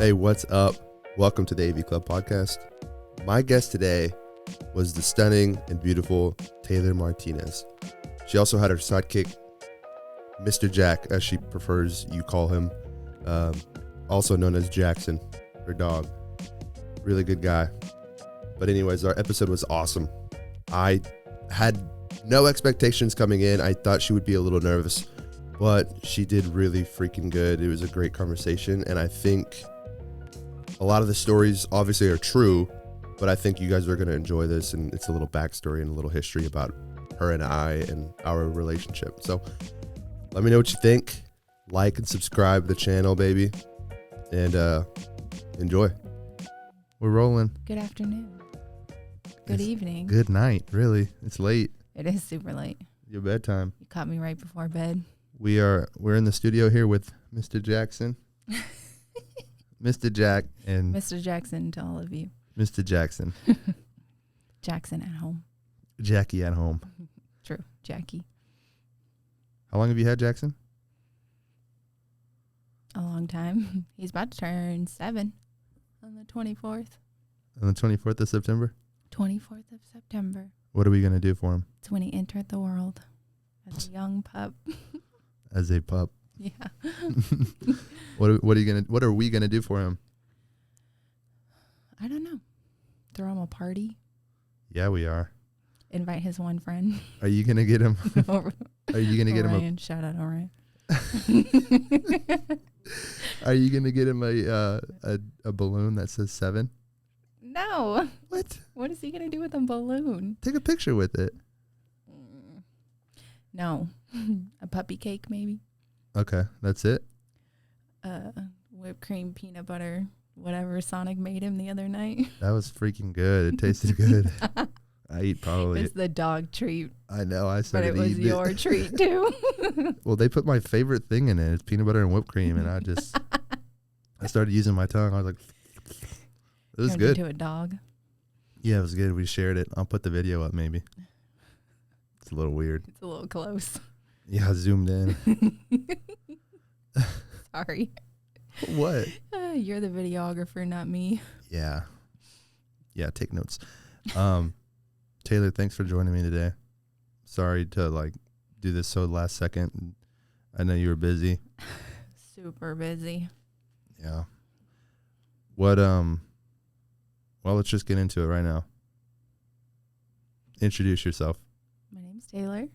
Hey, what's up? Welcome to the AV Club podcast. My guest today was the stunning and beautiful Teylor Martinez. She also had her sidekick, Mr. Jack, as she prefers you call him, also known as Jackson, her dog. Really good guy. But anyways, our episode was awesome. I had no expectations coming in. I thought she would be a little nervous, but she did really freaking good. It was a great conversation, and I think a lot of the stories obviously are true, but I think you guys are going to enjoy this, and it's a little backstory and a little history about her and I and our relationship. So let me know what you think. Like and subscribe to the channel, baby, and enjoy. We're rolling. Good afternoon. Good evening. Good night, really. It's late. It is super late. Your bedtime. You caught me right before bed. We're in the studio here with Mr. Jackson. Mr. Jack and Mr. Jackson to all of you. Mr. Jackson. Jackson at home. Jackie at home. True. Jackie. How long have you had Jackson? A long time. He's about to turn 7 on the 24th. On the 24th of September? 24th of September. What are we going to do for him? It's when he entered the world as a young pup. As a pup. Yeah. What are we gonna do for him? I don't know. Throw him a party. Yeah, we are. Invite his one friend. Are you gonna get him? Are you gonna get Orion. Shout out Orion. Are you gonna get him a balloon that says 7? No. What? What is he gonna do with a balloon? Take a picture with it. No. A puppy cake, maybe. Okay, that's it. Whipped cream, peanut butter, whatever Sonic made him the other night. That was freaking good. It tasted good. I eat probably. It's the dog treat. I know. I But started it was eating your treat too. Well, they put my favorite thing in it. It's peanut butter and whipped cream, and I started using my tongue. I was like, it was Turned good. into a dog. Yeah, it was good. We shared it. I'll put the video up maybe. It's a little weird. It's a little close. Yeah, I zoomed in. Sorry. What? You're the videographer, not me. Yeah. Yeah, take notes. Teylor, thanks for joining me today. Sorry to do this so last second. I know you were busy. Super busy. Yeah. Well, let's just get into it right now. Introduce yourself. My name's Teylor.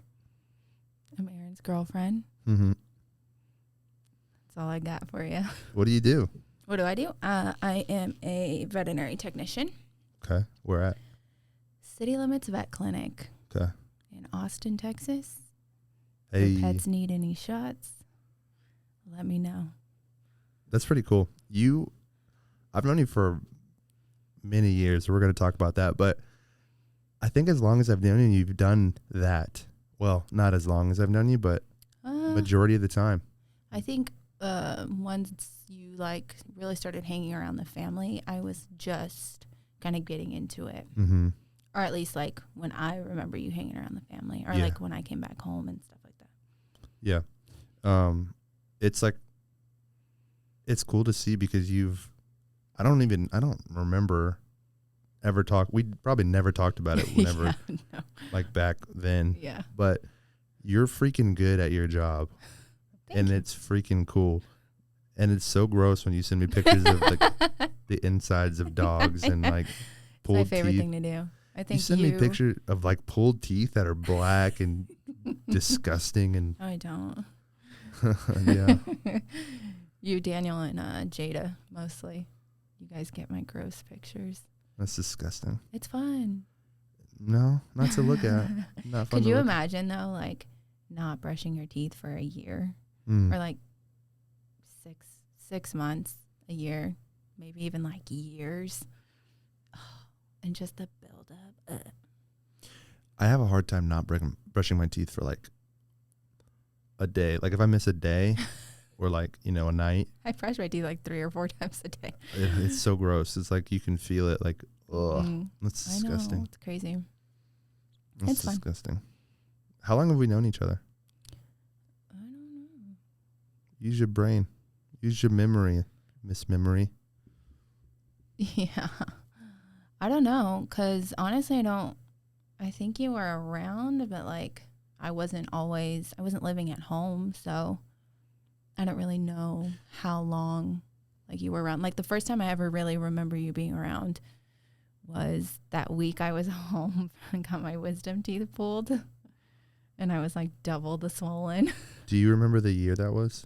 I'm Aaron's girlfriend. Mm-hmm. That's all I got for you. What do you do? What do? I am a veterinary technician. Okay. Where at? City Limits Vet Clinic. Okay. In Austin, Texas. Hey. If pets need any shots, let me know. That's pretty cool. I've known you for many years. We're going to talk about that, but I think as long as I've known you, you've done that. Well, not as long as I've known you, but majority of the time. I think once you really started hanging around the family, I was just kind of getting into it. Mm-hmm. Or at least when I remember you hanging around the family, or when I came back home and stuff like that. Yeah. It's cool to see because I don't remember ever we probably never talked about it whenever, no. Back then. Yeah. But you're freaking good at your job. And it's freaking cool. And it's so gross when you send me pictures of the insides of dogs and pulled it's my favorite teeth. thing to do. I think you send me pictures of pulled teeth that are black and disgusting and I don't. yeah. You, Daniel, and Jada mostly. You guys get my gross pictures. That's disgusting. It's fun. No, not to look at. Not fun. Could you imagine though, not brushing your teeth for a year or 6 months, a year, maybe even years, and just the buildup. I have a hard time not brushing my teeth for a day. If I miss a day or a night. I brush my teeth 3 or 4 times a day. It's so gross. It's you can feel it. Ugh, that's disgusting. I know, it's crazy. It's fun. disgusting. How long have we known each other? I don't know. Use your brain. Use your memory, Miss Memory. Yeah. I don't know, because honestly, I think you were around, but like I wasn't living at home. So I don't really know how long like you were around. Like the first time I ever really remember you being around was that week I was home and got my wisdom teeth pulled. And I was like double the swollen. Do you remember the year that was?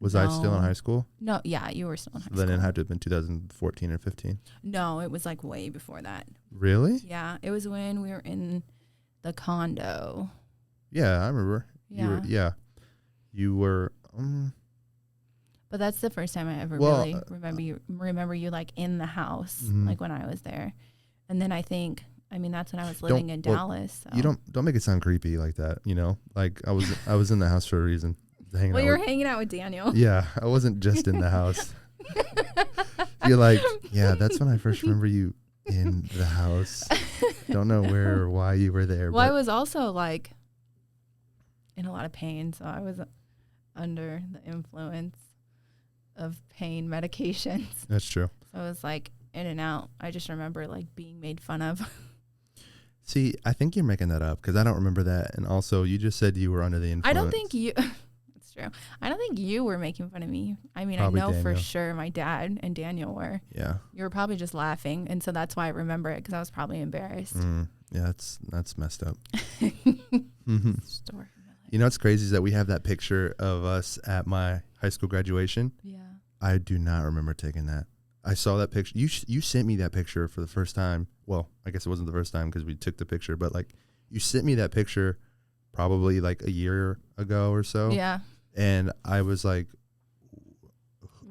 Was I still in high school? No, yeah, you were still in high school. Then it had to have been 2014 or 15. No, it was like way before that. Really? Yeah, it was when we were in the condo. Yeah, I remember. Yeah. You were. But that's the first time I ever really remember you like in the house, like when I was there. And then that's when I was living in Dallas. So. You don't make it sound creepy like that. You know, like I was in the house for a reason. You were hanging out with Daniel. Yeah, I wasn't just in the house. You're like, yeah, that's when I first remember you in the house. Don't know where or why you were there. Well, I was also like in a lot of pain, so I was under the influence of pain medications. That's true. So I was like in and out. I just remember like being made fun of. See, I think you're making that up because I don't remember that. And also, you just said you were under the influence. I don't think you. True. I don't think you were making fun of me. I mean, Probably I know Daniel. for sure my dad and Daniel were. Yeah. You were probably just laughing, and so that's why I remember it, because I was probably embarrassed. Yeah, that's messed up. Story. You know what's crazy is that we have that picture of us at my high school graduation. Yeah. I do not remember taking that. I saw that picture. You sent me that picture for the first time. Well, I guess it wasn't the first time because we took the picture, but like you sent me that picture probably like a year ago or so. Yeah. And I was like,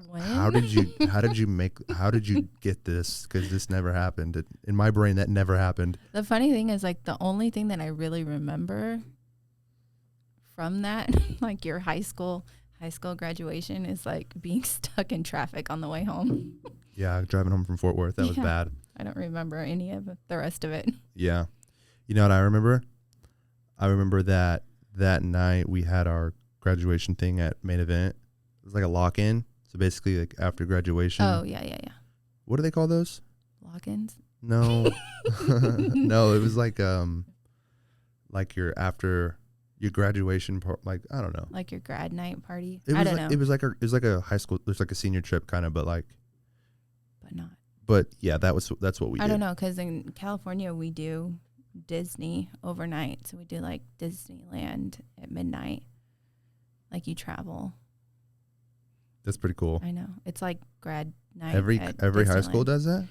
when? how did you get this? Because this never happened. In my brain, that never happened. The funny thing is, like, the only thing that I really remember from that, like your high school graduation, is like being stuck in traffic on the way home. Yeah, driving home from Fort Worth. That was bad. I don't remember any of the rest of it. Yeah. You know what I remember? I remember that night we had our graduation thing at Main Event. It was like a lock-in. So basically, like after graduation. Oh, yeah. What do they call those? Lock-ins? No. No, it was like your after your graduation like I don't know. Like your grad night party? I don't know. It was like a high school, there's like a senior trip kind of, but not. But yeah, that's what we did. I don't know, because in California we do Disney overnight. So we do like Disneyland at midnight. Like you travel. That's pretty cool. I know. It's like grad night. Every high school does that?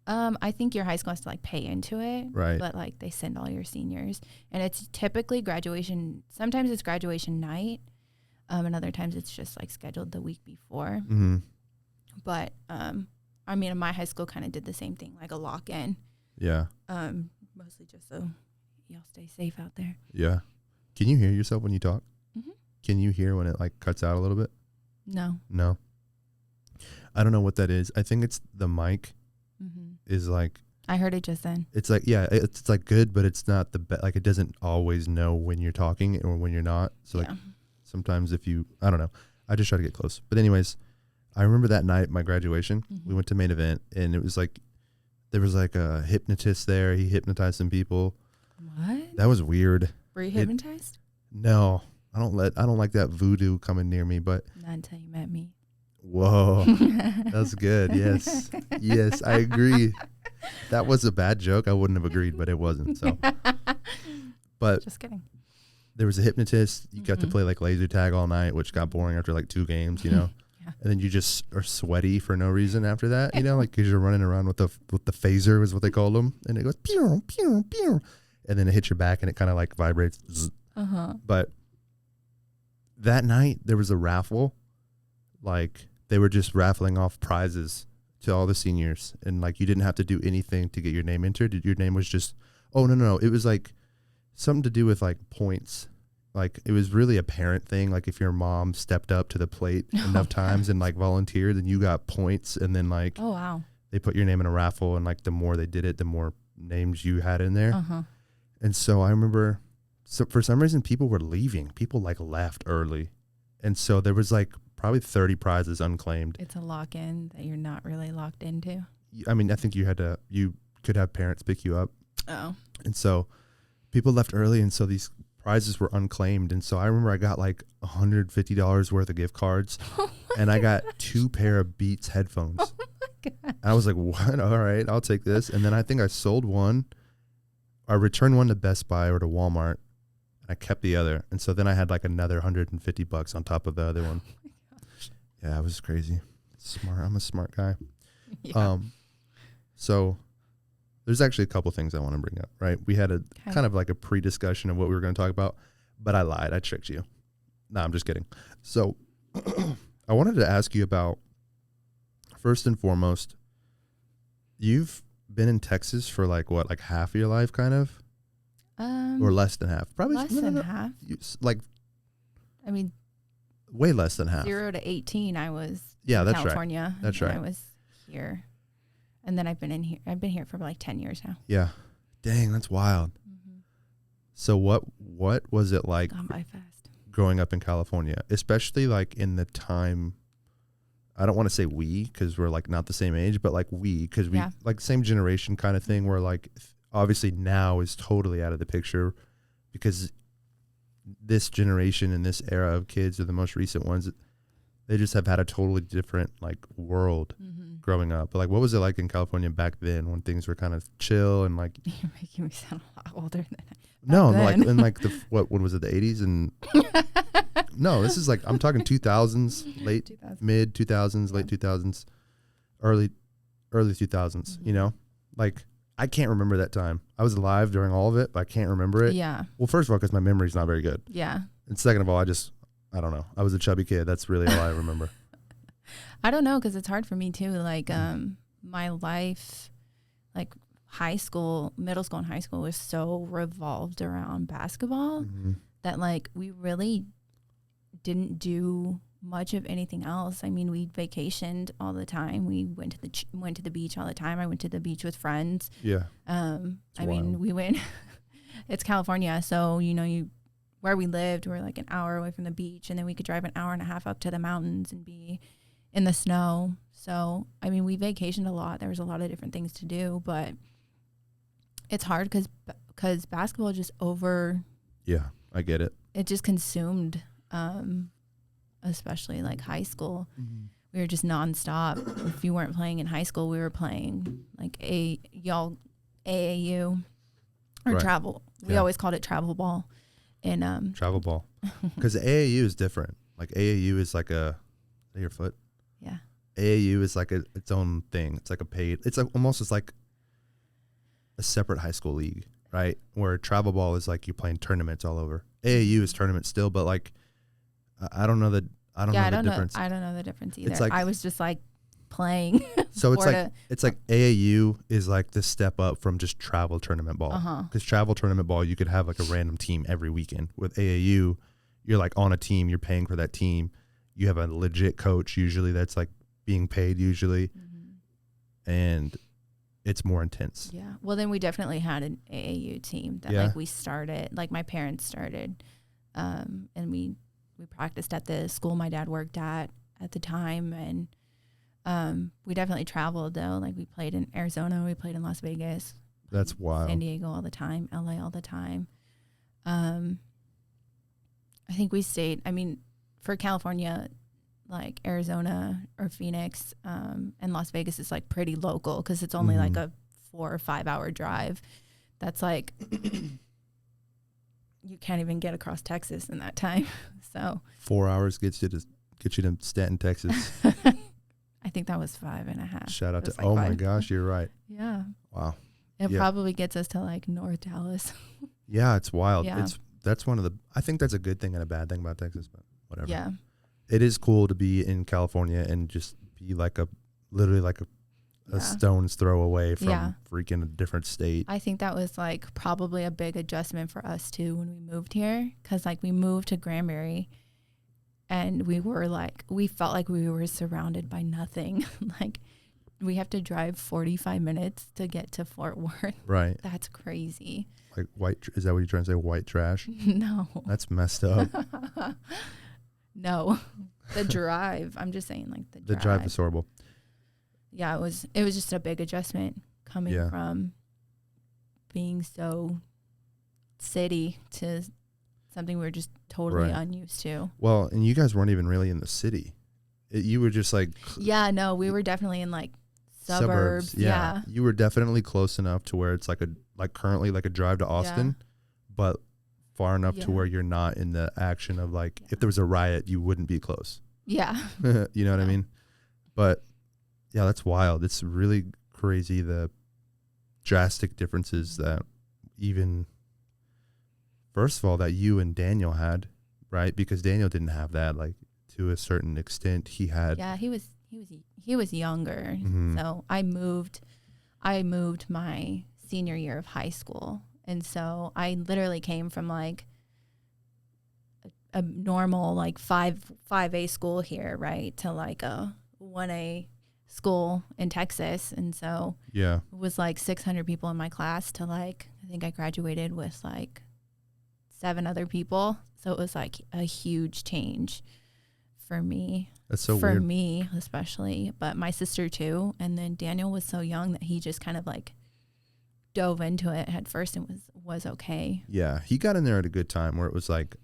I think your high school has to like pay into it. Right. But like they send all your seniors. And it's typically graduation. Sometimes it's graduation night. And other times it's just like scheduled the week before. Mm-hmm. But I mean, my high school kind of did the same thing, like a lock-in. Yeah. Mostly just so y'all stay safe out there. Yeah. Can you hear yourself when you talk? Mm-hmm. Can you hear when it like cuts out a little bit? No. I don't know what that is. I think it's the mic is like. I heard it just then. It's like, yeah, it's like good, but it's not the best. Like it doesn't always know when you're talking or when you're not. So like sometimes I don't know. I just try to get close. But anyways, I remember that night, my graduation, we went to Main Event, and it was like, there was like a hypnotist there. He hypnotized some people. What? That was weird. Were you hypnotized? No, I don't like that voodoo coming near me, but. Not until you met me. Whoa, that's good. Yes, yes, I agree. That was a bad joke. I wouldn't have agreed, but it wasn't. So, but just kidding. There was a hypnotist. You got to play like laser tag all night, which got boring after like 2 games, you know. Yeah. And then you just are sweaty for no reason after that, you know, like because you're running around with the phaser is what they call them, and it goes pew pew pew, and then it hits your back and it kind of like vibrates. But that night there was a raffle, like they were just raffling off prizes to all the seniors, and like you didn't have to do anything to get your name entered. Your name was just no, it was like something to do with like points. Like it was really a parent thing. Like if your mom stepped up to the plate enough times and like volunteered, then you got points, and then like they put your name in a raffle, and like the more they did it, the more names you had in there. And so I remember, so for some reason people were leaving. People like left early, and so there was like probably 30 prizes unclaimed. It's a lock-in that you're not really locked into. I mean, I think you could have parents pick you up. Oh. And so people left early, and so these prizes were unclaimed. And so I remember I got like $150 worth of gift cards, and I got 2 pair of Beats headphones. Oh my God. I was like, what? All right, I'll take this. And then I think I sold one. I returned one to Best Buy or to Walmart. I kept the other. And so then I had like another $150 on top of the other one. Oh my gosh. Yeah, it was crazy. Smart. I'm a smart guy. Yeah. So there's actually a couple things I want to bring up, right? We had a kind of like a pre-discussion of what we were going to talk about, but I lied. I tricked you. No, I'm just kidding. So I wanted to ask you about, first and foremost, you've been in Texas for like what, like half of your life kind of? Or less than half? Probably less than half. Like, I mean, way less than half. 0 to 18, I was in that's California. Right. That's right. I was here. And then I've been here for like 10 years now. Yeah. Dang, that's wild. Mm-hmm. So what was it like gone by fast growing up in California, especially like in the time, I don't want to say we, because we're like not the same age, but like we, because we like same generation kind of thing, where like obviously now is totally out of the picture because this generation and this era of kids are the most recent ones. They just have had a totally different like world growing up. But like, what was it like in California back then when things were kind of chill and like? You're making me sound a lot older than I. No, like in like the what was it, the 80s and no, this is like I'm talking 2000s, late 2000s. Mid 2000s, late 2000s, early 2000s. You know, like I can't remember that time. I was alive during all of it, but I can't remember it. Yeah. Well, first of all, because my memory's not very good. Yeah. And second of all, I don't know. I was a chubby kid. That's really all I remember. I don't know, because it's hard for me too. Like my life, like high school, middle school and high school was so revolved around basketball that like we really didn't do much of anything else. I mean, we vacationed all the time. We went to the beach all the time. I went to the beach with friends. Yeah. I mean, we went. It's California, so where we lived, we're like an hour away from the beach, and then we could drive an hour and a half up to the mountains and be in the snow. So I mean, we vacationed a lot. There was a lot of different things to do, but it's hard because basketball just Yeah, I get it. It just consumed. Especially like high school, we were just nonstop. If you weren't playing in high school, we were playing like AAU or travel. We always called it travel ball. And travel ball, because AAU is different. Like AAU is like your foot. Yeah. AAU is like its own thing. It's like it's like almost as like a separate high school league, right? Where travel ball is like you're playing tournaments all over. AAU is tournament still, but like. I don't know the difference. I don't know the difference either. It's like, I was just like playing. So it's like AAU is like the step up from just travel tournament ball. Because travel tournament ball, you could have like a random team every weekend. With AAU, you're like on a team. You're paying for that team. You have a legit coach usually that's like being paid usually, and it's more intense. Yeah. Well, then we definitely had an AAU team that like we started. Like my parents started, and we practiced at the school my dad worked at the time, and we definitely traveled though. Like we played in Arizona, we played in Las Vegas. That's wild. San Diego all the time, LA all the time. I think we stayed. I mean, for California, like Arizona or Phoenix, and Las Vegas is like pretty local because it's only like a 4 or 5 hour drive. That's like. You can't even get across Texas in that time. So 4 hours gets you to Stanton, Texas. I think that was 5.5. Shout out to like my gosh, you're right. Yeah. Wow. It probably gets us to like North Dallas. Yeah, it's wild. Yeah. That's one of the. I think that's a good thing and a bad thing about Texas, but whatever. Yeah. It is cool to be in California and just be like literally like a stone's throw away from freaking a different state. I think that was like probably a big adjustment for us too when we moved here, because like we moved to Granbury and we felt like we were surrounded by nothing. Like we have to drive 45 minutes to get to Fort Worth. Right. That's crazy. Like is that what you're trying to say? White trash? No. That's messed up. No. The drive. I'm just saying, like, the drive is horrible. Yeah, it was just a big adjustment coming from being so city to something we were just totally unused to. Well, and you guys weren't even really in the city. You were just like... Yeah, no, we were definitely in like suburbs. Yeah. You were definitely close enough to where it's like currently like a drive to Austin, but far enough to where you're not in the action of like, if there was a riot, you wouldn't be close. Yeah. You know what I mean? But yeah, that's wild. It's really crazy, the drastic differences that even, first of all, that you and Daniel had, right? Because Daniel didn't have that, like, to a certain extent. He had... Yeah, he was younger. Mm-hmm. So I moved my senior year of high school. And so I literally came from like a normal like 5A school here, right, to like a 1A school in Texas. And so it was like 600 people in my class to like, I think I graduated with like 7 other people. So it was like a huge change for me. That's so for weird. me especially, but my sister too. And then Daniel was so young that he just kind of like dove into it at first and was okay. Yeah, he got in there at a good time where it was like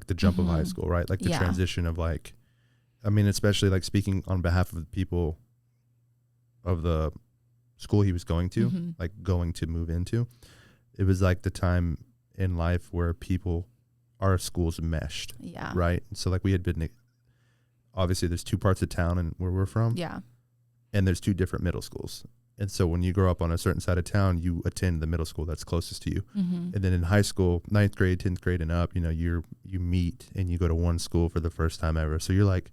the jump of high school, right? Like the transition of like, I mean, especially like speaking on behalf of the people of the school he was going to, like going to move into, it was like the time in life where our schools meshed. Yeah. Right. So like we had been, obviously there's 2 parts of town and where we're from. Yeah. And there's 2 different middle schools. And so when you grow up on a certain side of town, you attend the middle school that's closest to you. Mm-hmm. And then in high school, 9th grade, 10th grade and up, you know, you meet and you go to one school for the first time ever. So you're like,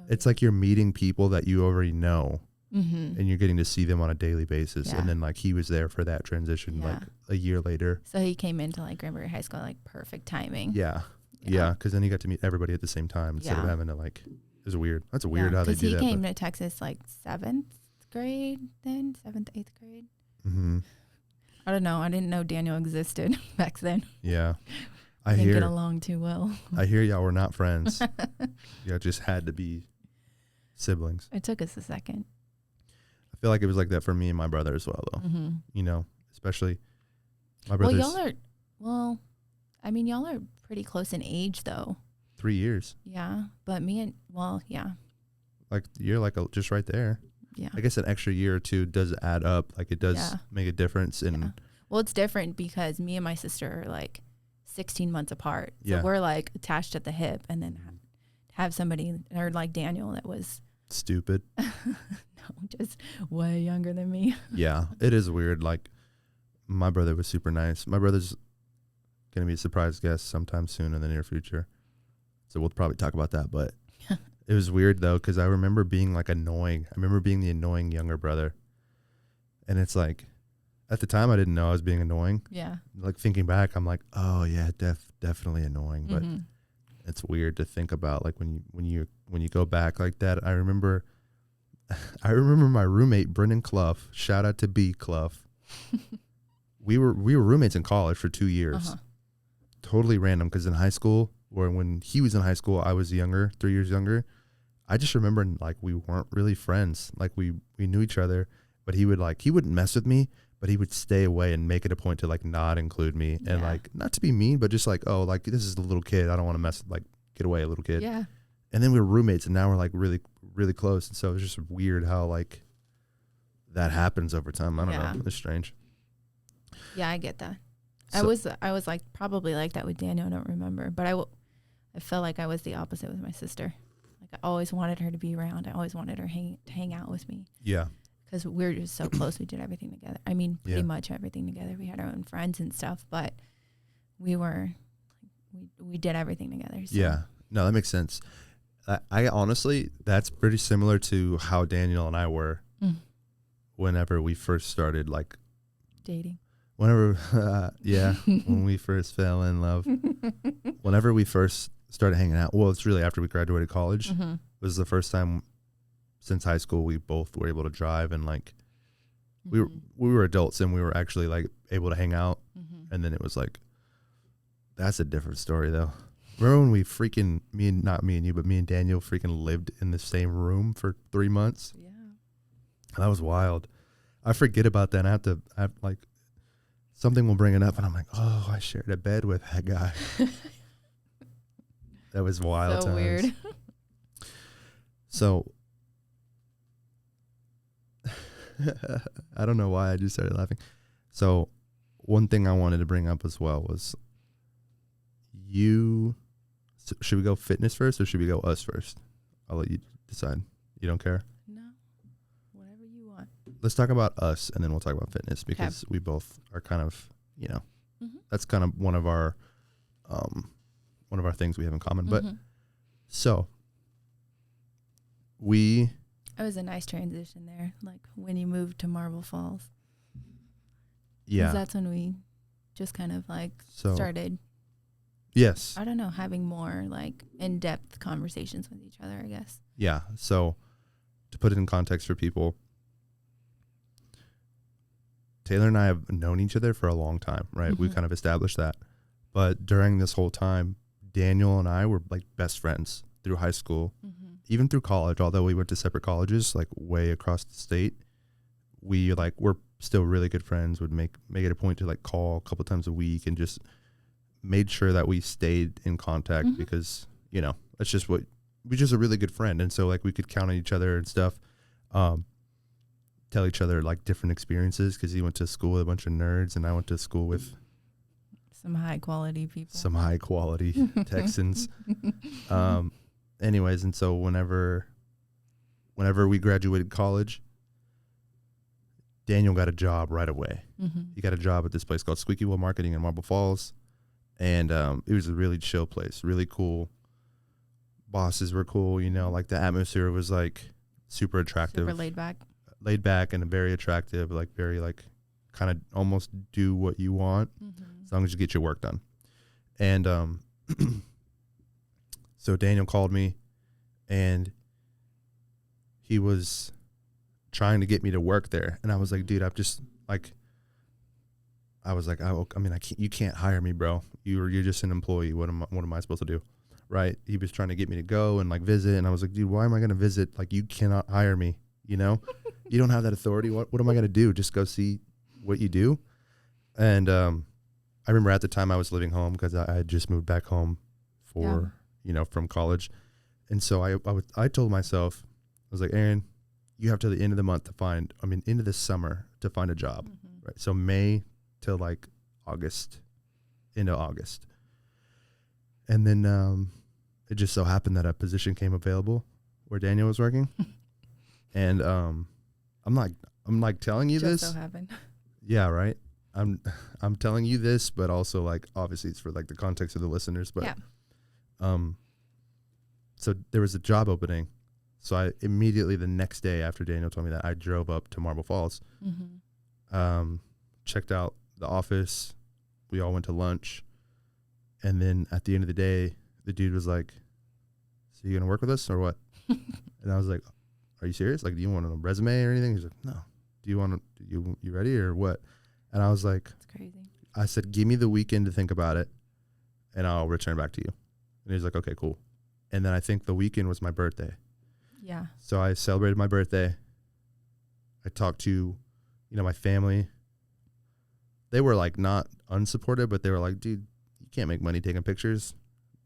it's like you're meeting people that you already know, and you're getting to see them on a daily basis. Yeah. And then like he was there for that transition, like a year later. So he came into like Granbury High School, like perfect timing. Yeah. Yeah. Cause then he got to meet everybody at the same time instead of having to like, it was weird. That's weird how they do that. Because he came to Texas like 7th grade then, 7th, 8th grade. Mm-hmm. I don't know. I didn't know Daniel existed back then. Yeah. I didn't get along too well. I hear y'all were not friends. Y'all just had to be siblings. It took us a second. I feel like it was like that for me and my brother as well, though. Mm-hmm. You know, especially my brothers. Y'all are pretty close in age, though. 3 years. Yeah, but like you're like just right there. Yeah. I guess an extra year or 2 does add up. Like it does make a difference. Well, it's different because me and my sister are like 16 months apart. So we're like attached at the hip, and then have somebody or like Daniel that was stupid. No, just way younger than me. Yeah, it is weird. Like my brother was super nice. My brother's going to be a surprise guest sometime soon in the near future. So we'll probably talk about that, but it was weird though, because I remember being like annoying. I remember being the annoying younger brother. And it's like, at the time I didn't know I was being annoying. Yeah. Like thinking back, I'm like, oh yeah, definitely annoying. But it's weird to think about, like when you go back like that. I remember my roommate, Brendan Clough, shout out to B Clough. we were roommates in college for 2 years. Totally random, because in high school, or when he was in high school, I was younger, 3 years younger. I just remember like we weren't really friends. Like we knew each other, but he wouldn't mess with me, but he would stay away and make it a point to like not include me. And like, not to be mean, but just like, oh, like this is a little kid. I don't want to mess with, like, get away, a little kid. Yeah. And then we were roommates, and now we're like really, really close. And so it's just weird how like that happens over time. I don't know. It's strange. Yeah, I get that. So, I was like probably like that with Daniel. I don't remember, but I felt like I was the opposite with my sister. Like I always wanted her to be around. I always wanted her to hang out with me. Yeah. Because we were just so close. We did everything together. I mean, pretty much everything together. We had our own friends and stuff, but we did everything together. So. Yeah. No, that makes sense. I honestly, that's pretty similar to how Daniel and I were whenever we first started like dating. Whenever, when we first fell in love, whenever we first started hanging out, well, it's really after we graduated college. It was the first time since high school we both were able to drive, and like we were adults, and we were actually like able to hang out. And then it was like, that's a different story though. Remember when we freaking, not me and you, but me and Daniel freaking lived in the same room for 3 months? Yeah. That was wild. I forget about that. I have like, something will bring it up and I'm like, oh, I shared a bed with that guy. That was wild So times. weird. So, I don't know why I just started laughing. So, one thing I wanted to bring up as well was should we go fitness first or should we go us first? I'll let you decide. You don't care? No. Whatever you want. Let's talk about us and then we'll talk about fitness because we both are kind of, that's kind of one of our things we have in common. But so it was a nice transition there, like when you moved to Marble Falls. Yeah. 'Cause that's when we just kind of like started, yes. I don't know, having more like in-depth conversations with each other, I guess. Yeah. So to put it in context for people, Taylor and I have known each other for a long time, right? We kind of established that. But during this whole time, Daniel and I were like best friends through high school, even through college, although we went to separate colleges, like way across the state. We're still really good friends, would make it a point to like call a couple times a week and just made sure that we stayed in contact because, that's just we're just a really good friend. And so like we could count on each other and stuff, tell each other like different experiences because he went to school with a bunch of nerds and I went to school with some high quality people, some high quality Texans. Anyways, and so whenever we graduated college, Daniel got a job right away. He got a job at this place called Squeaky Wheel Marketing in Marble Falls. And it was a really chill place, really cool. Bosses were cool, like the atmosphere was like super attractive. super laid back. Laid back and very attractive, like very like kind of almost do what you want as long as you get your work done. And so Daniel called me and he was trying to get me to work there. And I was like, dude, you can't hire me, bro. You're just an employee. What am I supposed to do? Right. He was trying to get me to go and like visit. And I was like, dude, why am I going to visit? Like, you cannot hire me. You don't have that authority. What am I going to do? Just go see what you do. And, I remember at the time I was living home because I had just moved back home from college. And so I told myself, I was like, Aaron, you have till the end of the month into the summer to find a job. Right. So May till like into August. And then, it just so happened that a position came available where Daniel was working. And, I'm like telling you just this. so happened. Yeah. Right. I'm telling you this, but also like, obviously it's for like the context of the listeners, but, so there was a job opening. So I immediately the next day after Daniel told me that, I drove up to Marble Falls, checked out the office. We all went to lunch. And then at the end of the day, the dude was like, so you going to work with us or what? And I was like, are you serious? Like, do you want a resume or anything? He's like, no. Do you want to, you ready or what? And I was like, That's crazy. I said, give me the weekend to think about it and I'll return back to you. And he's like, okay, cool. And then I think the weekend was my birthday. Yeah. So I celebrated my birthday. I talked to, my family. They were like not unsupportive, but they were like, dude, you can't make money taking pictures.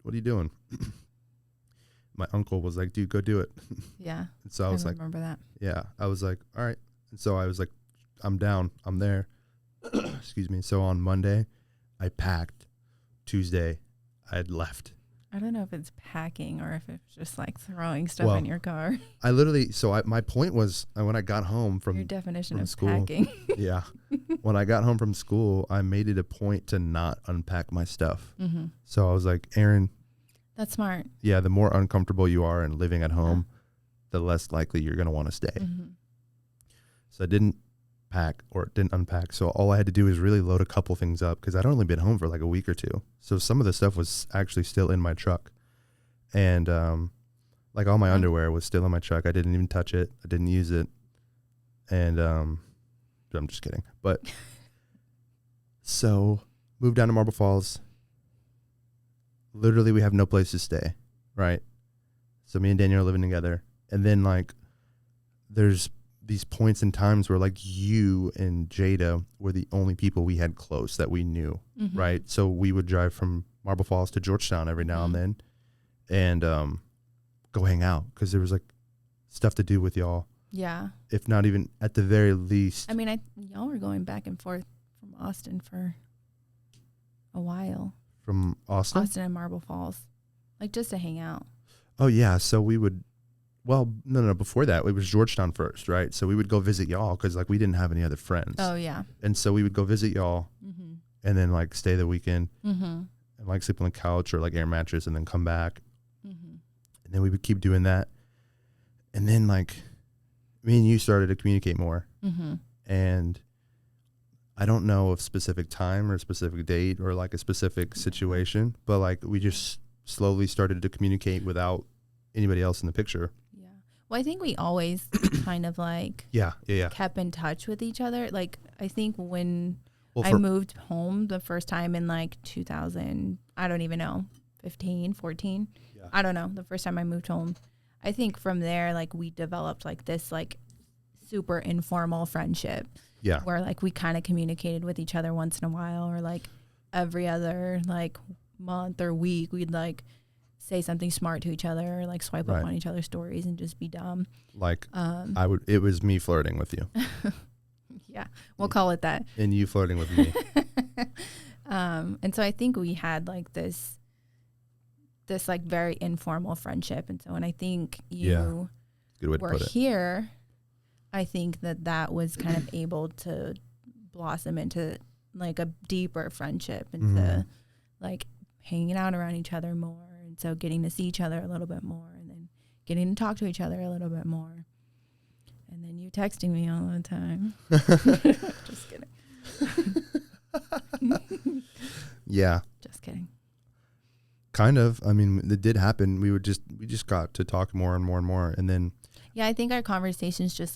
What are you doing? My uncle was like, dude, go do it. Yeah. And so I was like, remember that. yeah, I was like, all right. And so I was like, I'm down. I'm there. Excuse me. So on Monday, I packed. Tuesday, I had left. I don't know if it's packing or if it's just like throwing stuff in your car. I literally, my point was when I got home from your definition of school, packing. Yeah. When I got home from school, I made it a point to not unpack my stuff. So I was like, Aaron. That's smart. Yeah. The more uncomfortable you are in living at home, the less likely you're going to want to stay. So I didn't unpack. So all I had to do was really load a couple things up because I'd only been home for like a week or two. So some of the stuff was actually still in my truck. And like all my underwear was still in my truck. I didn't even touch it. I didn't use it. And I'm just kidding. But so moved down to Marble Falls. literally we have no place to stay, right? So me and Daniel are living together. And then like there's these points in times where like you and Jada were the only people we had close that we knew, right? So we would drive from Marble Falls to Georgetown every now and then and go hang out because there was like stuff to do with y'all. Yeah. If not even at the very least. I mean, y'all were going back and forth from Austin for a while. From Austin? Austin and Marble Falls. Like just to hang out. Oh, yeah. So we would, well, no. Before that, it was Georgetown first, right? So we would go visit y'all because like we didn't have any other friends. Oh, yeah. And so we would go visit y'all and then like stay the weekend and like sleep on the couch or like air mattress and then come back. And then we would keep doing that. And then like me and you started to communicate more. And I don't know of specific time or a specific date or like a specific situation, but like we just slowly started to communicate without anybody else in the picture. Yeah. Well, I think we always kind of like kept in touch with each other. Like I think when I moved home the first time in like 2000, I don't even know, 15, 14. Yeah. I don't know. The first time I moved home, I think from there, like we developed like this like super informal friendship. Yeah. Where like we kind of communicated with each other once in a while or like every other like month or week we'd like say something smart to each other or like swipe up on each other's stories and just be dumb. Like it was me flirting with you. Yeah. We'll call it that. And you flirting with me. And so I think we had like this like very informal friendship. And so when I think you were here, I think that was kind of able to blossom into like a deeper friendship into like hanging out around each other more. And so getting to see each other a little bit more and then getting to talk to each other a little bit more. And then you texting me all the time. Just kidding. Yeah. Just kidding. Kind of. I mean, it did happen. We just got to talk more and more and more. And then. Yeah, I think our conversations just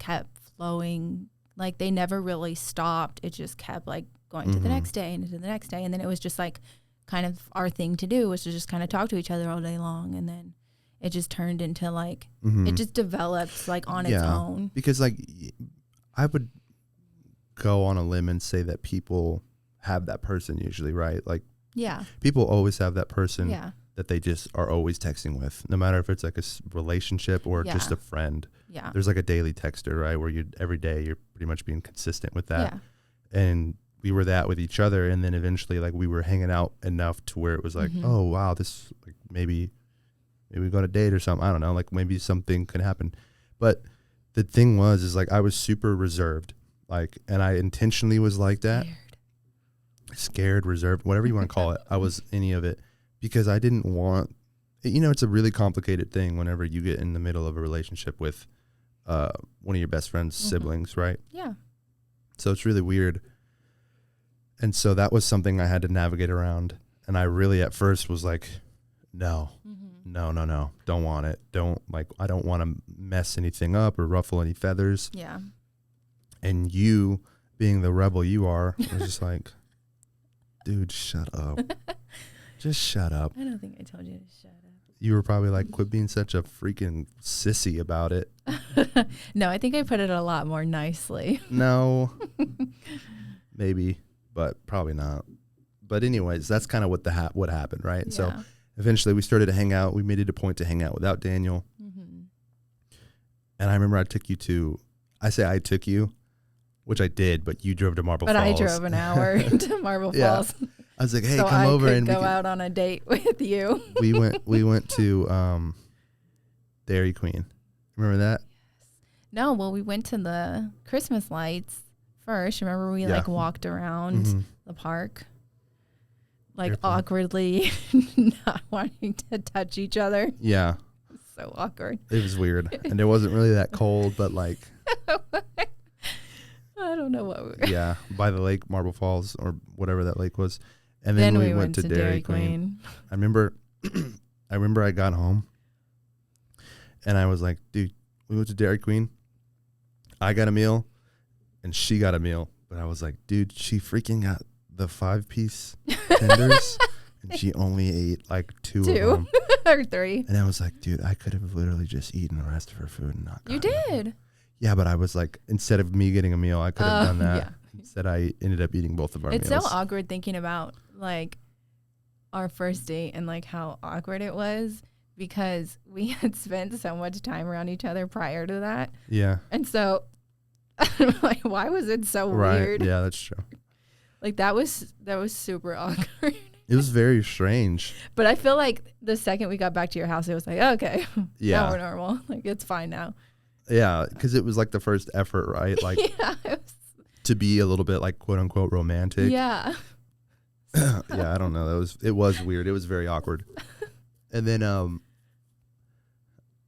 kept flowing. Like they never really stopped. It just kept like going to the next day and to the next day. And then it was just like kind of our thing to do was to just kind of talk to each other all day long. And then it just turned into like, it just developed like on its own. Because like I would go on a limb and say that people have that person usually, right? Like people always have that person that they just are always texting with, no matter if it's like a relationship or just a friend. Yeah. There's like a daily texter, right? Where every day you're pretty much being consistent with that. Yeah. And we were that with each other. And then eventually like we were hanging out enough to where it was like, oh wow, this like maybe we go on a date or something. I don't know. Like maybe something could happen. But the thing is like I was super reserved. Like, and I intentionally was like that. Scared, reserved, whatever you want to call it. I was any of it because I didn't want, it's a really complicated thing whenever you get in the middle of a relationship with one of your best friend's siblings, right? Yeah. So it's really weird. And so that was something I had to navigate around. And I really at first was like, no, don't want it. I don't want to mess anything up or ruffle any feathers. Yeah. And you being the rebel you are, was just like, dude, shut up. Just shut up. I don't think I told you to shut up. You were probably like, quit being such a freaking sissy about it. No, I think I put it a lot more nicely. No. Maybe, but probably not. But anyways, that's kind of what happened, right? Yeah. So eventually we started to hang out. We made it a point to hang out without Daniel. And I remember I took you, which I did, but you drove to Marble Falls. But I drove an hour to Marble Falls. I was like, hey, so come over and go out on a date with you. we went to Dairy Queen. Remember that? Yes. No, well, we went to the Christmas lights first. Remember we like walked around the park, like awkwardly not wanting to touch each other. Yeah. It was so awkward. It was weird. And it wasn't really that cold, but like I don't know what we were. Yeah, by the lake, Marble Falls, or whatever that lake was. And then we went to Dairy Queen. I remember I got home and I was like, dude, we went to Dairy Queen. I got a meal and she got a meal. But I was like, dude, she freaking got the 5-piece tenders and she only ate like two of Two them. or three. And I was like, dude, I could have literally just eaten the rest of her food and not You gotten it. did. Yeah, but I was like, instead of me getting a meal, I could have done that. Yeah. Instead, I ended up eating both of our It's meals. so awkward thinking about like our first date and like how awkward it was because we had spent so much time around each other prior to that. Yeah. And so like, why was it so Right. weird? Yeah, that's true. Like that was super awkward. It was very strange. But I feel like the second we got back to your house, it was like, okay, Yeah. now we're normal. Like it's fine now. Yeah, because it was like the first effort, right? Like Yeah. It was, to be a little bit like quote unquote romantic. yeah. Yeah, I don't know. It was weird. It was very awkward. And then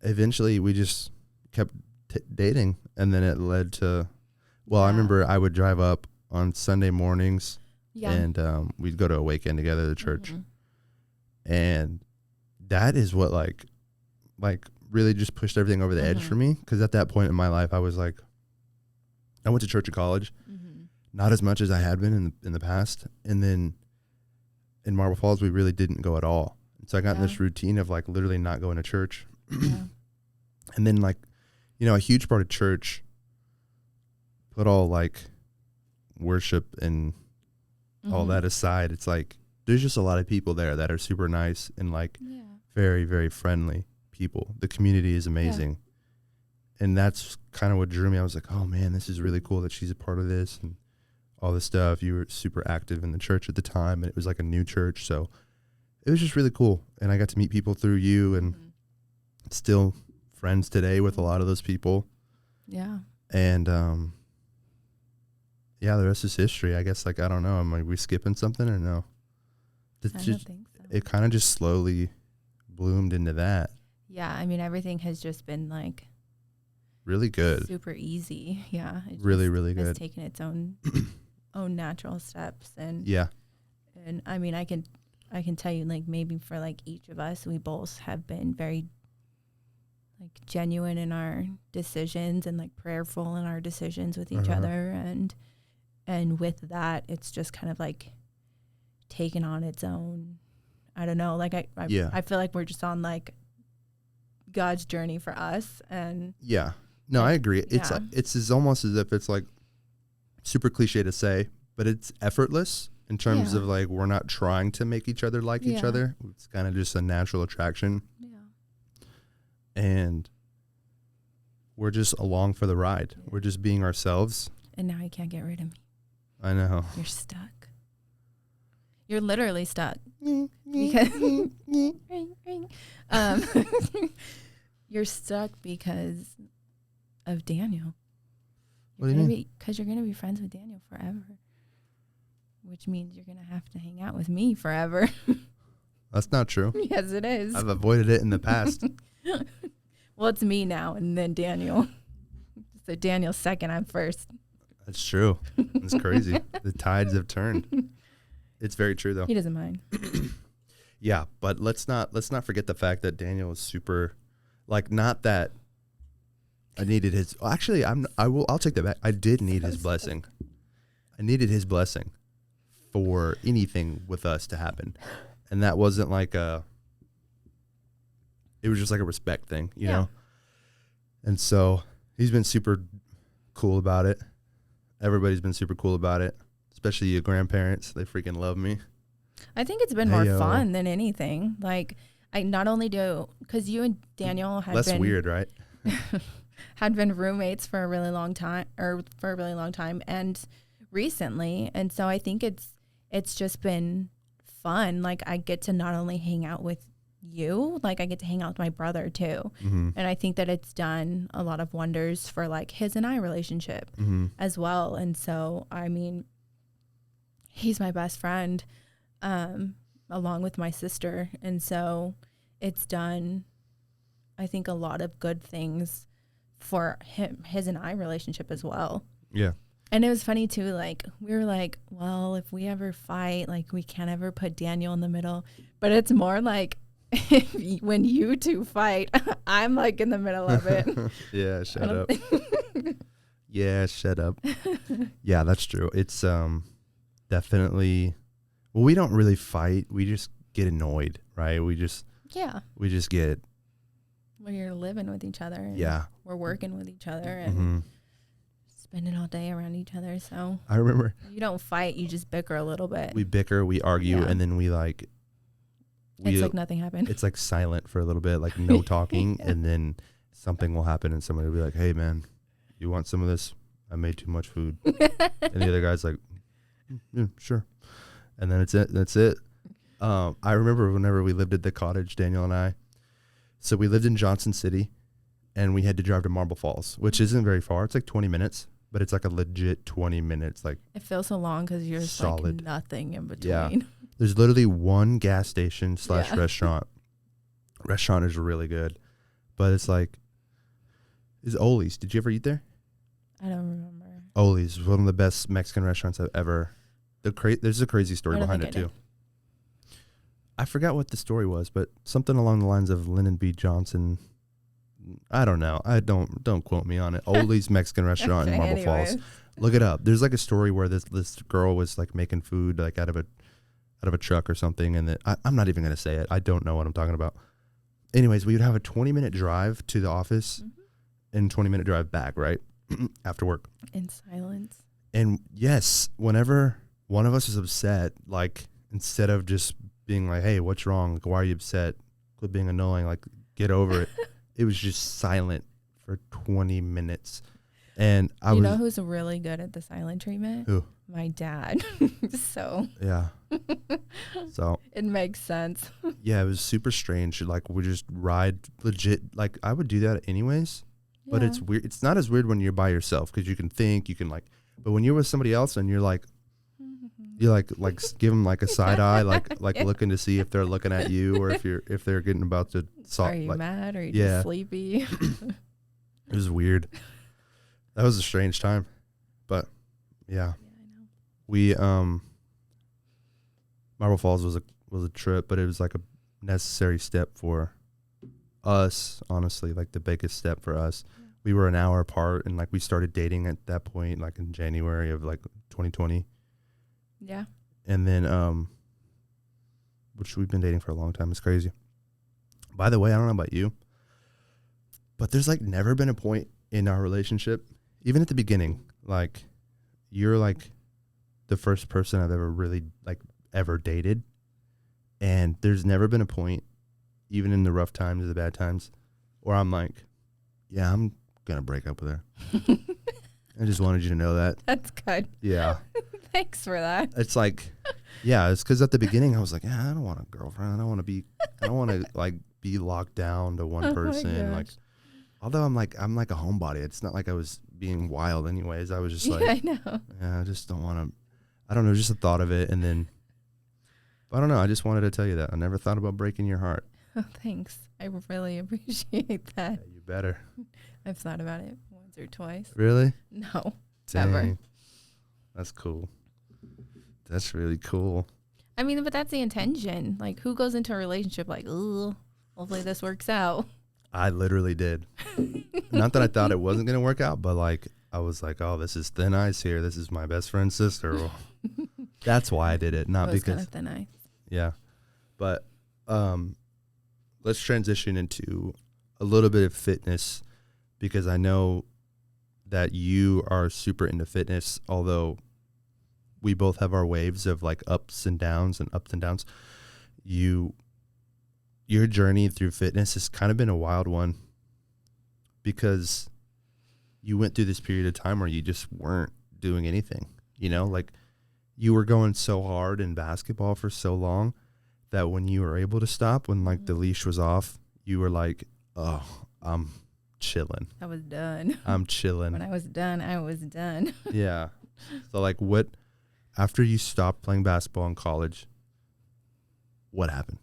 eventually we just kept dating, and then it led to I remember I would drive up on Sunday mornings Yeah. and we'd go to a weekend together to church. Mhm. And that is what like really just pushed everything over the edge Mhm. for me, because at that point in my life I was like, I went to church in college, Mhm. not as much as I had been in the past, and then in Marble Falls we really didn't go at all. And so I got in this routine of like literally not going to church. Yeah. And then like, you know, a huge part of church, put all like worship and all Mhm. that aside, it's like there's just a lot of people there that are super nice and like Yeah. very, very friendly people. The community is amazing. And that's kind of what drew me. I was like, oh man, this is really cool that she's a part of this and all this stuff. You were super active in the church at the time, and it was like a new church. So it was just really cool. And I got to meet people through you, and Mhm. still friends today with a lot of those people. Yeah. And yeah, the rest is history. I guess, like, I don't know. Are we skipping something or no? I don't think so. It kind of just slowly bloomed into that. Yeah. I mean, everything has just been like Really good. super easy. Yeah. It Really, just really has good. taken its own natural steps. And Yeah. I mean, I can tell you, like, maybe for like each of us, we both have been very like genuine in our decisions and like prayerful in our decisions with each Uh-huh. other. And with that, it's just kind of like taken on its own. I don't know. Like I feel like we're just on like God's journey for us. And Yeah. No, I agree. It's Yeah. like, it's almost as if it's like super cliche to say, but it's effortless in terms Yeah. of like we're not trying to make each other like each Yeah. other. It's kind of just a natural attraction, yeah. and we're just along for the ride. Yeah. We're just being ourselves. And now you can't get rid of me. I know. You're stuck. You're literally stuck. Because you're stuck because of Daniel. What do you mean? Because you're gonna be friends with Daniel forever, which means you're gonna have to hang out with me forever. That's not true. Yes, it is. I've avoided it in the past. Well, it's me now, and then Daniel. So Daniel's second, I'm first. That's true. It's crazy. The tides have turned. It's very true though. He doesn't mind. Yeah, but let's not forget the fact that Daniel is super, like, not that I needed his. Actually, I'll take that back. I did need his blessing. I needed his blessing for anything with us to happen, and that wasn't like a. It was just like a respect thing, you know. And so he's been super cool about it. Everybody's been super cool about it, especially your grandparents. They freaking love me. I think it's been more Heyo. fun than anything. Like, I not only do, because you and Daniel had Less been weird, right? had been roommates for a really long time, and recently, and so I think it's just been fun. Like, I get to not only hang out with you, like I get to hang out with my brother too, Mm-hmm. and I think that it's done a lot of wonders for like his and I relationship Mm-hmm. as well. And so, I mean, he's my best friend, along with my sister. And so it's done, I think, a lot of good things for his and I relationship as well. Yeah. And it was funny too, like we were like, well, if we ever fight, like we can't ever put Daniel in the middle. But it's more like when you two fight, I'm like in the middle of it. Yeah, shut up. Yeah, shut up. Yeah, that's true. It's definitely, well, we don't really fight. We just get annoyed, right? We just get, when you're living with each other. And yeah. we're working with each other and Mm-hmm. spending all day around each other. So I remember you don't fight, you just bicker a little bit. we bicker, we argue, Yeah. and then it's like nothing happened. It's like silent for a little bit, like no talking, Yeah. and then something will happen, and somebody will be like, "Hey, man, you want some of this? I made too much food." And the other guy's like, "Yeah, sure." And then that's it. I remember whenever we lived at the cottage, Daniel and I. So we lived in Johnson City, and we had to drive to Marble Falls, which isn't very far. It's like 20 minutes, but it's like a legit 20 minutes. Like It feels so long because you're just solid. like nothing in between. Yeah. There's literally one gas station / Yeah. restaurant. Restaurant is really good, but it's like, is Oli's. Did you ever eat there? I don't remember. Oli's is one of the best Mexican restaurants I've ever. There's a crazy story I don't behind it think I too. I forgot what the story was, but something along the lines of Lyndon B. Johnson. I don't know. Don't quote me on it. Oli's Mexican restaurant in Marble Falls. Look it up. There's like a story where this girl was like making food like out of a truck or something, and I'm not even gonna say it. I don't know what I'm talking about. Anyways, we would have a 20-minute drive to the office and 20-minute drive back, right? After work. In silence. And yes, whenever one of us was upset, like instead of just being like, "Hey, what's wrong? Like, why are you upset? Quit being annoying. Like, get over it." It was just silent for 20 minutes. And You know who's really good at the silent treatment? Who? My dad. So Yeah. So it makes sense. yeah, it was super strange. Like we just ride legit. Like I would do that anyways, but it's weird. It's not as weird when you're by yourself because you can think, you can like. But when you're with somebody else and you're like give them like a side eye, like looking to see if they're looking at you or if they're getting about to. Are you mad? Or are you just sleepy? It was weird. That was a strange time, but yeah. We Marble Falls was a trip, but it was like a necessary step for us, honestly, like the biggest step for us. Yeah. We were an hour apart, and like we started dating at that point, like in January of like 2020. Yeah. And then which we've been dating for a long time. It's crazy. By the way, I don't know about you, but there's like never been a point in our relationship, even at the beginning, like you're like the first person I've ever really like ever dated. And there's never been a point, even in the rough times or the bad times, where I'm like, yeah, I'm going to break up with her. I just wanted you to know that. That's good. Yeah. Thanks for that. It's like, yeah, it's because at the beginning I was like, yeah, I don't want a girlfriend. I don't want to like be locked down to one person. Like, although I'm like a homebody. It's not like I was being wild anyways. I was just like, I know. Yeah, I just don't want to, I don't know, just the thought of it. And then, I don't know. I just wanted to tell you that. I never thought about breaking your heart. Oh, thanks. I really appreciate that. Yeah, you better. I've thought about it once or twice. Really? No. Dang. Never. That's cool. That's really cool. I mean, but that's the intention. Like, who goes into a relationship like, ooh, hopefully this works out? I literally did. Not that I thought it wasn't going to work out, but like, I was like, oh, this is thin ice here. This is my best friend's sister. Well, that's why I did it. Not because. Kind of thin ice. Yeah. But let's transition into a little bit of fitness, because I know that you are super into fitness, although we both have our waves of like ups and downs and ups and downs. Your journey through fitness has kind of been a wild one, because you went through this period of time where you just weren't doing anything, you know, like you were going so hard in basketball for so long that when you were able to stop, when like the leash was off, you were like, oh, I'm chilling. I was done. I'm chilling. When I was done, I was done. Yeah. So like after you stopped playing basketball in college, what happened?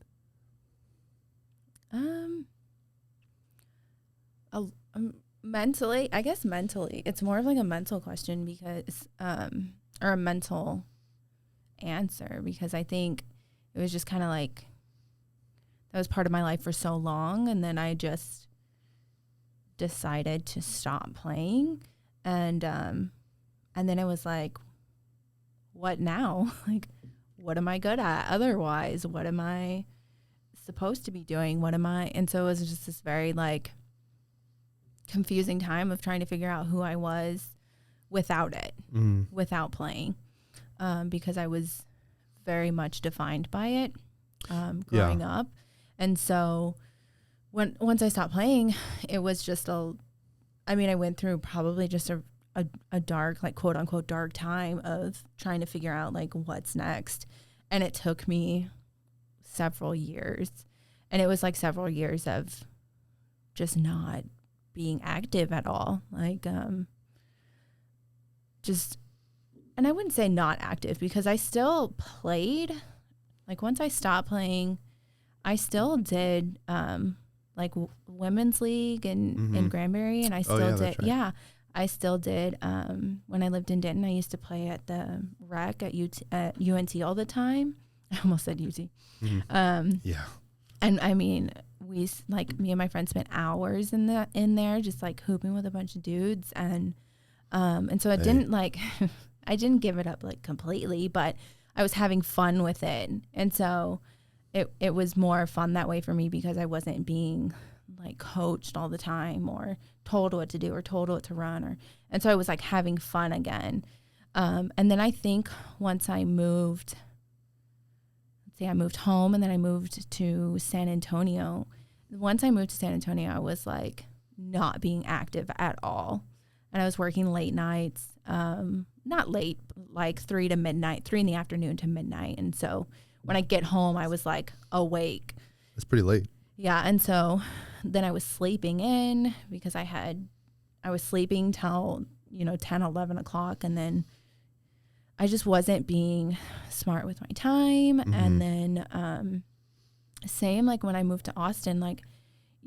Mentally, it's more of like a mental question because, or a mental answer, because I think it was just kind of like, that was part of my life for so long. And then I just decided to stop playing. And then it was like, what now? Like, what am I good at otherwise? What am I supposed to be doing? And so it was just this very like confusing time of trying to figure out who I was without it, without playing, because I was very much defined by it growing up. And so once I stopped playing, it was just I went through probably just a dark, like quote unquote dark time of trying to figure out like what's next. And it took me several years, and it was like several years of just not being active at all. Like, and I wouldn't say not active because I still played. Like once I stopped playing, I still did, like women's league in Granbury, and I still did. Right. Yeah. I still did. When I lived in Denton, I used to play at the rec at UNT all the time. I almost said UT. Yeah. And I mean, me and my friends spent hours in there just like hooping with a bunch of dudes. And so I didn't I didn't give it up like completely, but I was having fun with it. And so it was more fun that way for me because I wasn't being like coached all the time or told what to do or told what to run, and so I was like having fun again. And then I think once I moved home, and then I moved to San Antonio. Once I moved to San Antonio, I was like not being active at all, and I was working late nights, not late, like 3 in the afternoon to midnight. And so when I get home, I was like awake. That's pretty late. Yeah. And so then I was sleeping in because I was sleeping till, 10, 11 o'clock. And then I just wasn't being smart with my time. And then, same, like when I moved to Austin, like,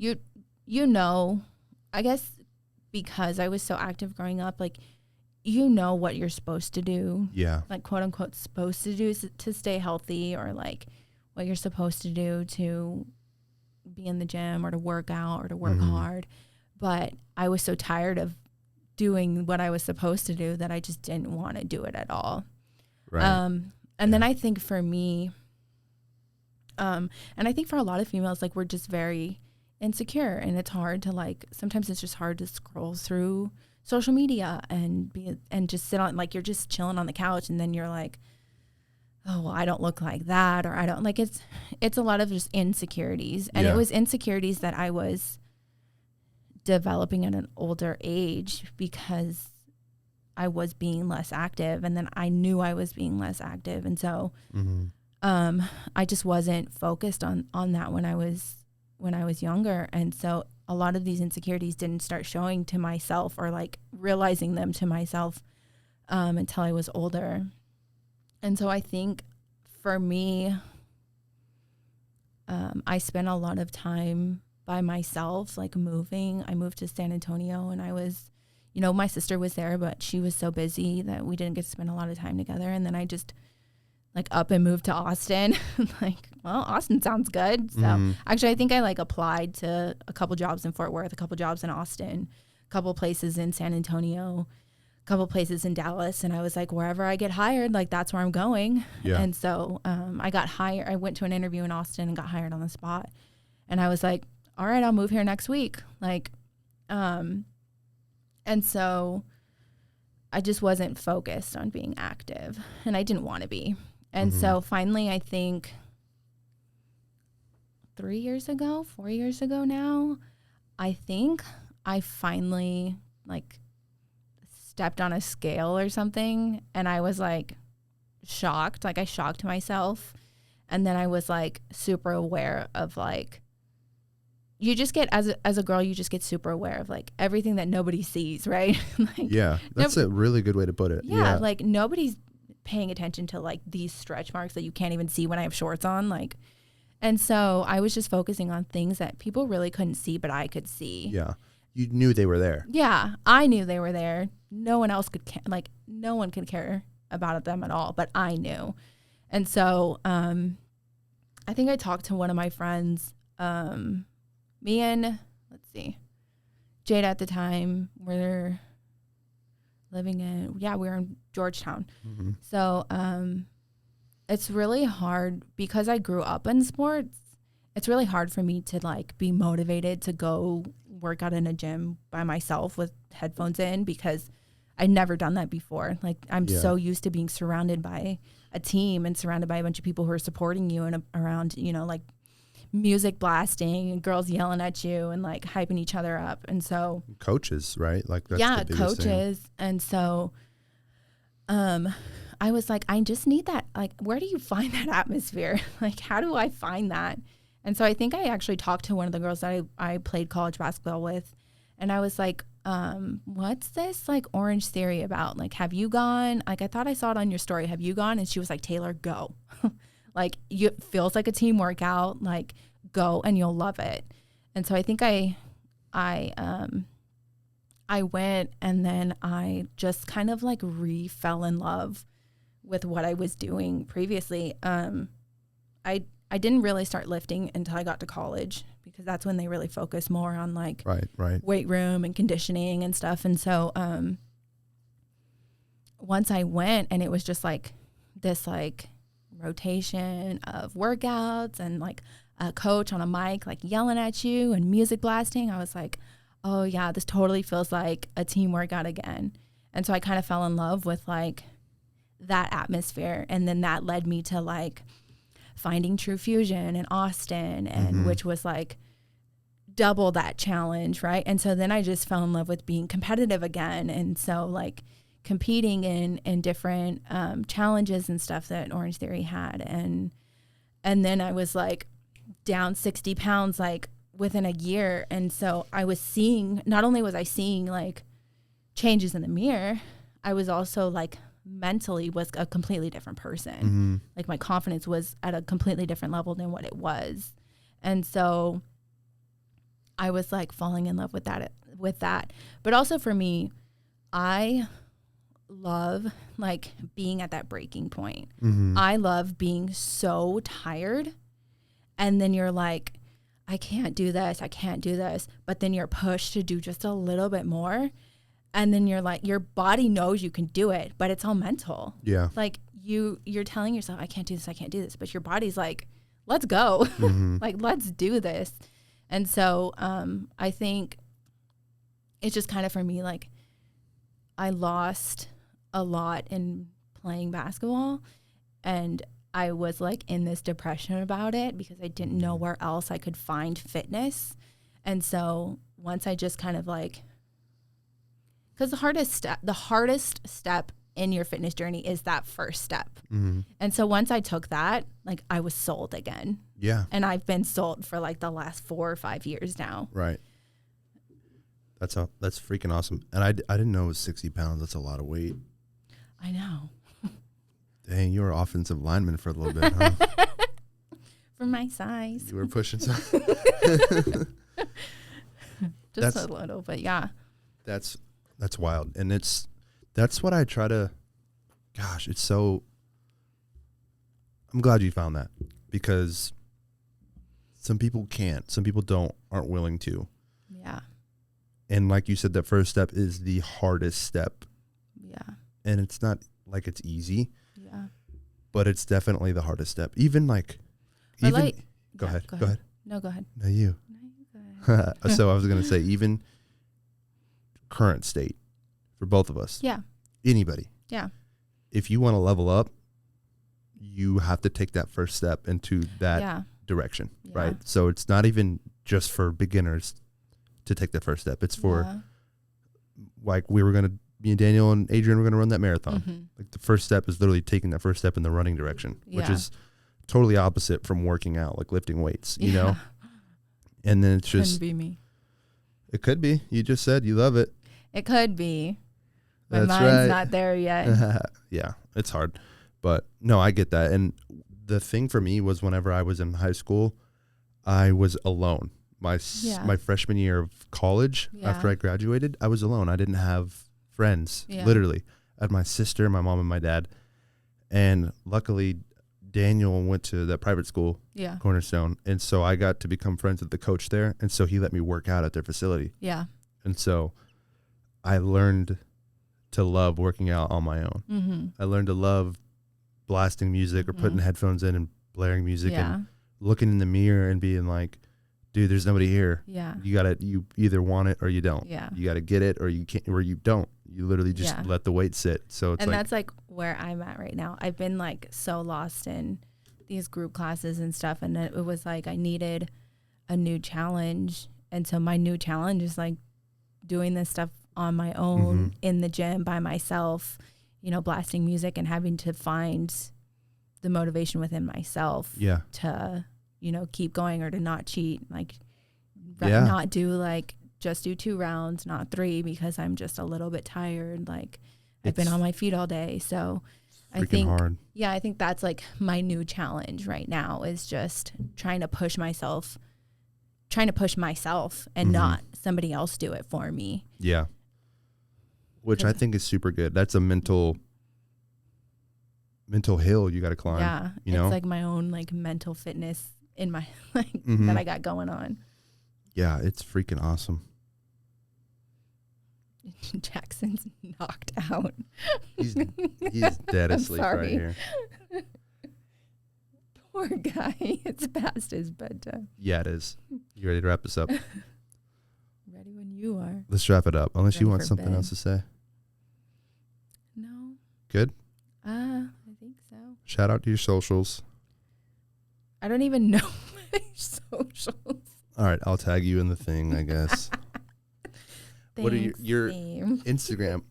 I guess because I was so active growing up, like, what you're supposed to do. Yeah. Like, quote unquote, supposed to do to stay healthy, or like what you're supposed to do to be in the gym or to work out or to work hard. But I was so tired of doing what I was supposed to do that I just didn't want to do it at all. Right. And then I think for me, and I think for a lot of females, like we're just very insecure, and it's hard to like, sometimes it's just hard to scroll through social media and just sit on, like you're just chilling on the couch, and then you're like, oh, well, I don't look like that, or I don't like, it's a lot of just insecurities. And it was insecurities that I was developing at an older age because I was being less active, and then I knew I was being less active. And so I just wasn't focused on that when I was younger. And so a lot of these insecurities didn't start showing to myself or like realizing them to myself until I was older. And so I think for me, I spent a lot of time by myself, like moving. I moved to San Antonio, and I was, my sister was there, but she was so busy that we didn't get to spend a lot of time together. And then I just like up and moved to Austin. Like, well, Austin sounds good. So actually, I think I like applied to a couple jobs in Fort Worth, a couple jobs in Austin, a couple places in San Antonio, couple places in Dallas, and I was like, wherever I get hired, like that's where I'm going. Yeah. And so I got hired. I went to an interview in Austin and got hired on the spot. And I was like, all right, I'll move here next week. Like, and so I just wasn't focused on being active, and I didn't want to be. And so finally, I think 4 years ago now, I think I finally like stepped on a scale or something, and I was like shocked. Like I shocked myself, and then I was like super aware of like, you just get as a girl, you just get super aware of like everything that nobody sees, right? Like, yeah, that's a really good way to put it. Yeah, like nobody's paying attention to like these stretch marks that you can't even see when I have shorts on, like. And so I was just focusing on things that people really couldn't see, but I could see. Yeah. You knew they were there. Yeah, I knew they were there. No one else could no one could care about them at all, but I knew. And so I think I talked to one of my friends, me and Jada at the time, we're living we were in Georgetown. So it's really hard because I grew up in sports. It's really hard for me to like be motivated to go work out in a gym by myself with headphones in because I'd never done that before. Like I'm so used to being surrounded by a team and surrounded by a bunch of people who are supporting you and around, you know, like music blasting and girls yelling at you and like hyping each other up. And so coaches, right? Like that's the biggest coaches. thing. And so I was like, I just need that. Like, where do you find that atmosphere? Like, how do I find that? And so I think I actually talked to one of the girls that I played college basketball with. And I was like, what's this like Orange Theory about? Like, have you gone? Like, I thought I saw it on your story. Have you gone? And she was like, Taylor, go. Like, it feels like a team workout. Like, go and you'll love it. And so I think I went, and then I just kind of like fell in love with what I was doing previously. I didn't really start lifting until I got to college because that's when they really focus more on like weight room and conditioning and stuff. And so once I went, and it was just like this like rotation of workouts and like a coach on a mic like yelling at you and music blasting, I was like, oh yeah, this totally feels like a team workout again. And so I kind of fell in love with like that atmosphere. And then that led me to like finding True Fusion in Austin, and which was like double that challenge, right? And so then I just fell in love with being competitive again. And so like competing in different challenges and stuff that Orange Theory had. And then I was like down 60 pounds like within a year. And so I was seeing, not only was I seeing like changes in the mirror, I was also like mentally was a completely different person. Like my confidence was at a completely different level than what it was. And so I was like falling in love with that. But also for me, I love like being at that breaking point. I love being so tired. And then you're like, I can't do this. But then you're pushed to do just a little bit more. And then you're like, your body knows you can do it, but it's all mental. Yeah. Like you're telling yourself, I can't do this. But your body's like, let's go. Like, let's do this. And so I think it's just kind of for me, like I lost a lot in playing basketball, and I was like in this depression about it because I didn't know where else I could find fitness. And so once I just kind of like, because the hardest step in your fitness journey is that first step. And so once I took that, like I was sold again. Yeah. And I've been sold for like the last 4 or 5 years now. Right. That's freaking awesome. And I didn't know it was 60 pounds. That's a lot of weight. I know. Dang, you were offensive lineman for a little bit, huh? For my size. You were pushing some. Just a little, but yeah. That's wild. And that's what I try to, gosh, it's so, I'm glad you found that, because some people can't, some people aren't willing to. Yeah. And like you said, that first step is the hardest step. Yeah. And it's not like it's easy. Yeah. But it's definitely the hardest step. Even like, go ahead. No, go ahead. No, you. No, you go ahead. So I was going to say, even current state for both of us. Yeah. Anybody. Yeah. If you want to level up, you have to take that first step into that direction, right? So it's not even just for beginners to take that first step. It's for like me and Daniel and Adrian were going to run that marathon. Like the first step is literally taking that first step in the running direction, which is totally opposite from working out, like lifting weights, you know? And then it's just, couldn't be me. It could be. You just said you love it. It could be. My mind's not there yet. Yeah, it's hard. But no, I get that. And the thing for me was whenever I was in high school, I was alone. My freshman year of college, after I graduated, I was alone. I didn't have friends, literally. I had my sister, my mom, and my dad. And luckily, Daniel went to that private school, Cornerstone. And so I got to become friends with the coach there. And so he let me work out at their facility. Yeah. And so I learned to love working out on my own. I learned to love blasting music or putting headphones in and blaring music and looking in the mirror and being like, dude, there's nobody here. Yeah. You either want it or you don't. Yeah. You got to get it or you can't, or you don't. You literally just let the weight sit. So it's and that's like where I'm at right now. I've been like so lost in these group classes and stuff. And it was like, I needed a new challenge. And so my new challenge is like doing this stuff on my own in the gym by myself, you know, blasting music and having to find the motivation within myself to, you know, keep going or to not cheat, like not do like just do 2 rounds, not 3, because I'm just a little bit tired. Like I've been on my feet all day. So I think, hard. I think that's like my new challenge right now is just trying to push myself and not somebody else do it for me. Yeah. Which I think is super good. That's a mental hill you got to climb. Yeah. You know? It's like my own like mental fitness in my like that I got going on. Yeah, it's freaking awesome. Jackson's knocked out. He's dead asleep right here. Poor guy. It's past his bedtime. Yeah, it is. You ready to wrap this up? Ready when you are. Let's wrap it up. Unless you want something else to say. No. Good? I think so. Shout out to your socials. I don't even know my socials. All right, I'll tag you in the thing, I guess. Thanks, what are your Instagram?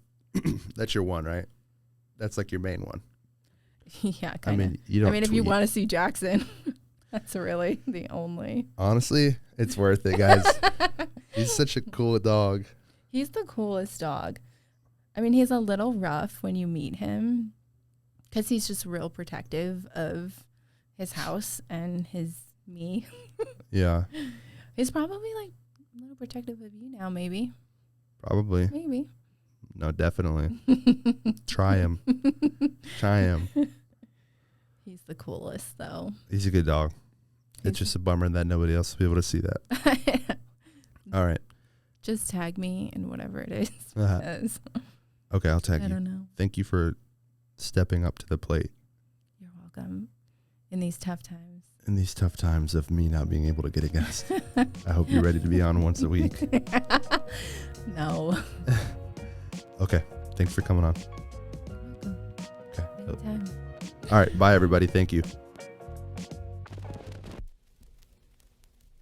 That's your one, right? That's like your main one. Yeah, kind of. I mean, you don't if you want to see Jackson, that's really the only. Honestly, it's worth it, guys. He's such a cool dog. He's the coolest dog. I mean, he's a little rough when you meet him because he's just real protective of his house and me. Yeah. He's probably like a little protective of you now, maybe. Probably. Maybe. No, definitely. Try him. He's the coolest, though. He's a good dog. It's just a bummer that nobody else will be able to see that. All right. Just tag me in whatever it is. Okay, I'll tag you. I don't know. Thank you for stepping up to the plate. You're welcome. In these tough times. In these tough times of me not being able to get a guest. I hope you're ready to be on once a week. No. Okay. Thanks for coming on. You're welcome. Okay. Anytime. All right. Bye, everybody. Thank you.